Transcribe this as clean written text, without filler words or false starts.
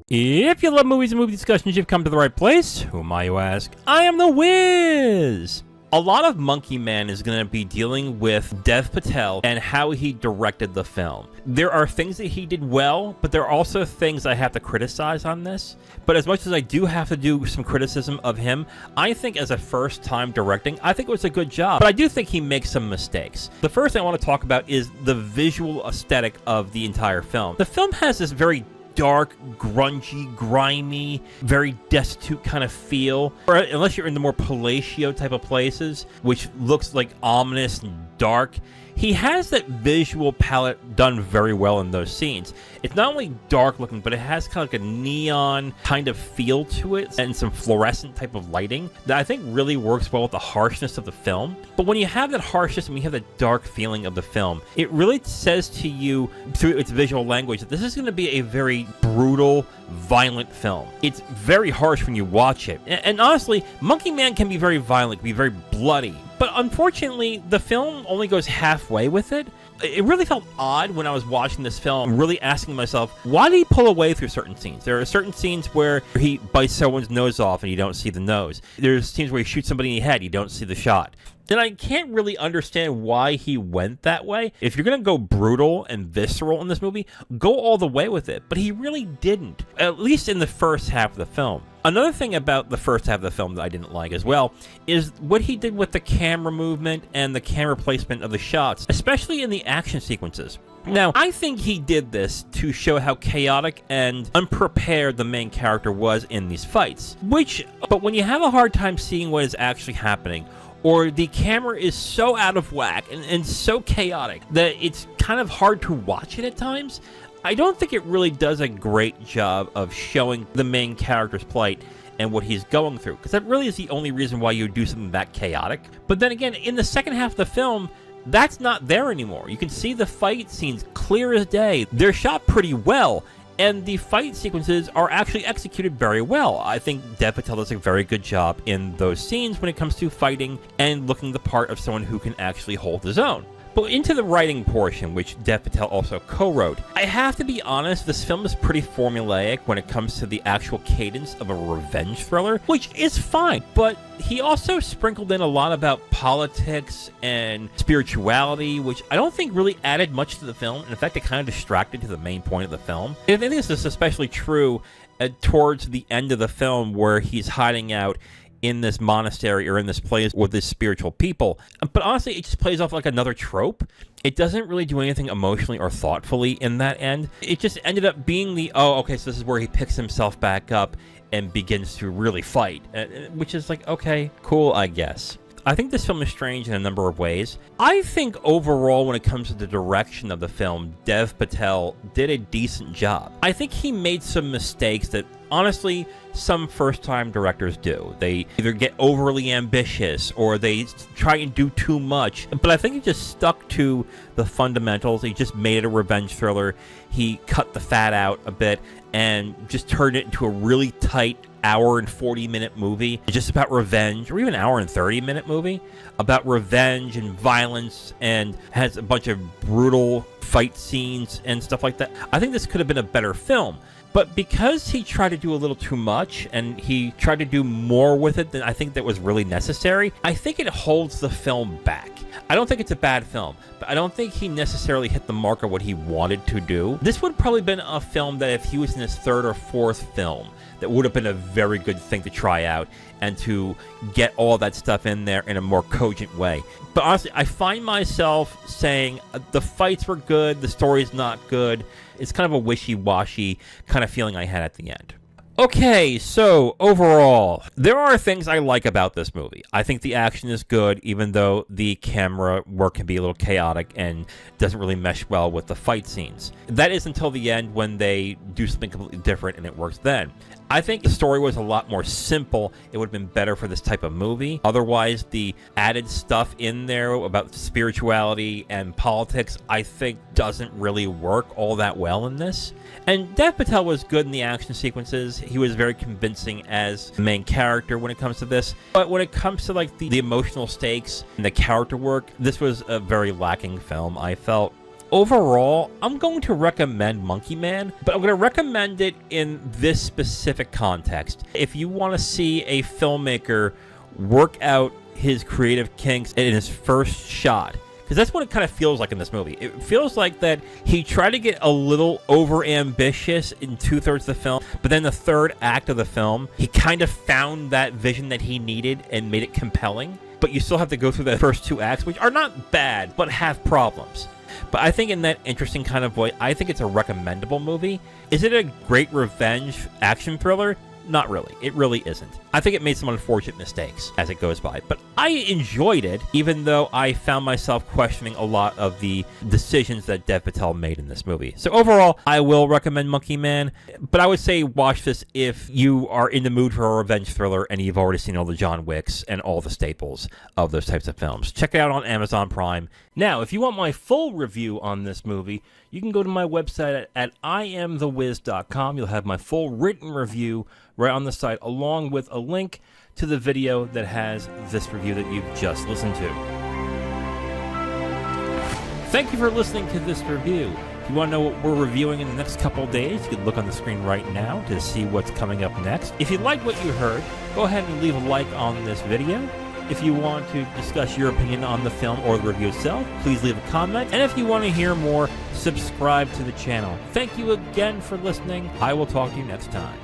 If you love movies and movie discussions, you've come to the right place. Who am I, you ask? I am the Wiz! A lot of Monkey Man is going to be dealing with Dev Patel and how he directed the film. There are things that he did well, but there are also things I have to criticize on this. But as much as I do have to do some criticism of him, I think as a first time directing, I think it was a good job. But I do think he makes some mistakes. The first thing I want to talk about is the visual aesthetic of the entire film. The film has this very dark, grungy, grimy, very destitute kind of feel. Or unless you're in the more palatial type of places, which looks like ominous and dark. He has that visual palette done very well in those scenes. It's not only dark looking, but it has kind of like a neon kind of feel to it and some fluorescent type of lighting that I think really works well with the harshness of the film. But when you have that harshness and when you have that dark feeling of the film, it really says to you through its visual language that this is going to be a very brutal, violent film. It's very harsh when you watch it. And honestly, Monkey Man can be very violent, can be very bloody. But unfortunately, the film only goes halfway with it. It really felt odd when I was watching this film, really asking myself, why did he pull away through certain scenes? There are certain scenes where he bites someone's nose off and you don't see the nose. There's scenes where he shoots somebody in the head, you don't see the shot. Then I can't really understand why he went that way. If you're going to go brutal and visceral in this movie, go all the way with it. But he really didn't, at least in the first half of the film. Another thing about the first half of the film that I didn't like as well is what he did with the camera movement and the camera placement of the shots, especially in the action sequences. Now, I think he did this to show how chaotic and unprepared the main character was in these fights. But when you have a hard time seeing what is actually happening, or the camera is so out of whack and so chaotic that it's kind of hard to watch it at times, I don't think it really does a great job of showing the main character's plight and what he's going through, because that really is the only reason why you do something that chaotic. But then again, in the second half of the film, that's not there anymore. You can see the fight scenes clear as day. They're shot pretty well, and the fight sequences are actually executed very well. I think Dev Patel does a very good job in those scenes when it comes to fighting and looking the part of someone who can actually hold his own. But into the writing portion, which Dev Patel also co-wrote, I have to be honest, this film is pretty formulaic when it comes to the actual cadence of a revenge thriller, which is fine. But he also sprinkled in a lot about politics and spirituality, which I don't think really added much to the film. In fact, it kind of distracted to the main point of the film. And I think this is especially true towards the end of the film where he's hiding out in this monastery or in this place with this spiritual people. But honestly, it just plays off like another trope. It doesn't really do anything emotionally or thoughtfully in that end. It just ended up being the, oh, okay, so this is where he picks himself back up and begins to really fight, which is like, okay, cool, I guess. I think this film is strange in a number of ways. I think overall, when it comes to the direction of the film, Dev Patel did a decent job. I think he made some mistakes that, honestly, some first-time directors do. They either get overly ambitious or they try and do too much. But I think he just stuck to the fundamentals. He just made it a revenge thriller. He cut the fat out a bit and just turned it into a really tight hour and 40-minute movie just about revenge, or even an hour and 30-minute movie about revenge and violence, and has a bunch of brutal fight scenes and stuff like that. I think this could have been a better film. But because he tried to do a little too much and he tried to do more with it than I think that was really necessary, I think it holds the film back. I don't think it's a bad film, but I don't think he necessarily hit the mark of what he wanted to do. This would probably been a film that if he was in his third or fourth film, that would have been a very good thing to try out and to get all that stuff in there in a more cogent way. But honestly, I find myself saying the fights were good, the story's not good. It's kind of a wishy-washy kind of feeling I had at the end. Okay, so overall, there are things I like about this movie. I think the action is good, even though the camera work can be a little chaotic and doesn't really mesh well with the fight scenes. That is until the end when they do something completely different and it works then. I think the story was a lot more simple. It would have been better for this type of movie. Otherwise, the added stuff in there about spirituality and politics, I think doesn't really work all that well in this. And Dev Patel was good in the action sequences. He was very convincing as the main character when it comes to this. But when it comes to like the emotional stakes and the character work, this was a very lacking film, I felt. Overall, I'm going to recommend Monkey Man, but I'm going to recommend it in this specific context. If you want to see a filmmaker work out his creative kinks in his first shot, because that's what it kind of feels like in this movie. It feels like that he tried to get a little over-ambitious in 2/3 of the film, but then the third act of the film, he kind of found that vision that he needed and made it compelling. But you still have to go through the first 2 acts, which are not bad, but have problems. But I think in that interesting kind of way, I think it's a recommendable movie. Is it a great revenge action thriller? Not really. It really isn't. I think it made some unfortunate mistakes as it goes by. But I enjoyed it, even though I found myself questioning a lot of the decisions that Dev Patel made in this movie. So overall, I will recommend Monkey Man. But I would say watch this if you are in the mood for a revenge thriller and you've already seen all the John Wicks and all the staples of those types of films. Check it out on Amazon Prime. Now, if you want my full review on this movie, you can go to my website at IamTheWiz.com. You'll have my full written review right on the site, along with a link to the video that has this review that you've just listened to. Thank you for listening to this review. If you want to know what we're reviewing in the next couple of days, you can look on the screen right now to see what's coming up next. If you like what you heard, go ahead and leave a like on this video. If you want to discuss your opinion on the film or the review itself, please leave a comment. And if you want to hear more, subscribe to the channel. Thank you again for listening. I will talk to you next time.